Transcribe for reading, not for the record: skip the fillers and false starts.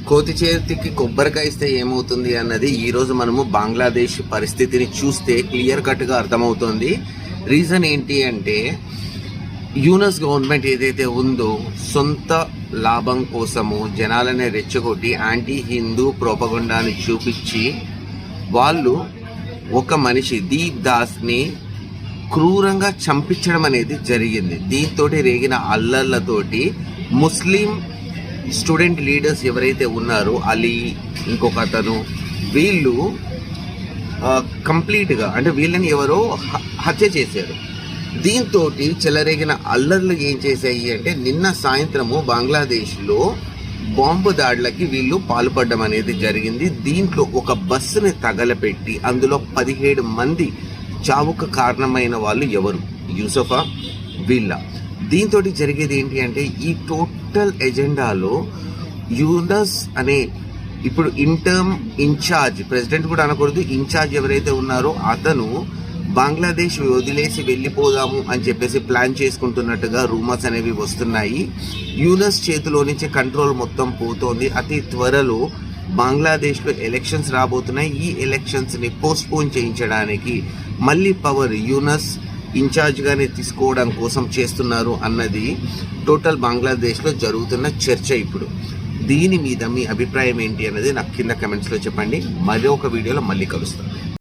కోతి చేతికి కొబ్బరికాయ ఇస్తే ఏమవుతుంది అన్నది ఈరోజు మనము బంగ్లాదేశ్ పరిస్థితిని చూస్తే క్లియర్ కట్గా అర్థమవుతుంది. రీజన్ ఏంటి అంటే యూనస్ గవర్నమెంట్ ఏదైతే ఉందో సొంత లాభం కోసము జనాలని రెచ్చగొట్టి యాంటీ హిందూ ప్రోపగండాని చూపించి వాళ్ళు ఒక మనిషి దీప్ దాస్ని క్రూరంగా చంపించడం అనేది జరిగింది. దీంతో రేగిన అల్లర్లతోటి ముస్లిం స్టూడెంట్ లీడర్స్ ఎవరైతే ఉన్నారో అలీ ఇంకొక అతను వీళ్ళు కంప్లీట్గా అంటే వీళ్ళని ఎవరో హత్య చేశారు. దీంతో చెలరేగిన అల్లర్లు ఏం చేశాయి అంటే నిన్న సాయంత్రము బంగ్లాదేశ్లో బాంబు దాడులకి వీళ్ళు పాల్పడడం అనేది జరిగింది. దీంట్లో ఒక బస్సుని తగలపెట్టి అందులో 17 మంది చావుకు కారణమైన వాళ్ళు ఎవరు? యూసఫా వీళ్ళ. దీంతో జరిగేది ఏంటి అంటే ఈ టోటల్ ఎజెండాలో యూనస్ అనే ఇప్పుడు ఇంటర్మ్ ఇన్ఛార్జ్, ప్రెసిడెంట్ కూడా అనకూడదు, ఇన్ఛార్జ్ ఎవరైతే ఉన్నారో అతను బంగ్లాదేశ్ వదిలేసి వెళ్ళిపోదాము అని చెప్పేసి ప్లాన్ చేసుకుంటున్నట్టుగా రూమర్స్ అనేవి వస్తున్నాయి. యూనస్ చేతిలో నుంచి కంట్రోల్ మొత్తం పోతోంది. అతి త్వరలో బంగ్లాదేశ్లో ఎలక్షన్స్ రాబోతున్నాయి. ఈ ఎలక్షన్స్ని పోస్ట్పోన్ చేయించడానికి మళ్ళీ పవర్ యూనస్ ఇన్ఛార్జ్గానే తీసుకోవడం కోసం చేస్తున్నారు అన్నది టోటల్ బంగ్లాదేశ్లో జరుగుతున్న చర్చ. ఇప్పుడు దీని మీద మీ అభిప్రాయం ఏంటి అన్నది నాకు కింద కమెంట్స్లో చెప్పండి. మరొక వీడియోలో మళ్ళీ కలుస్తాను.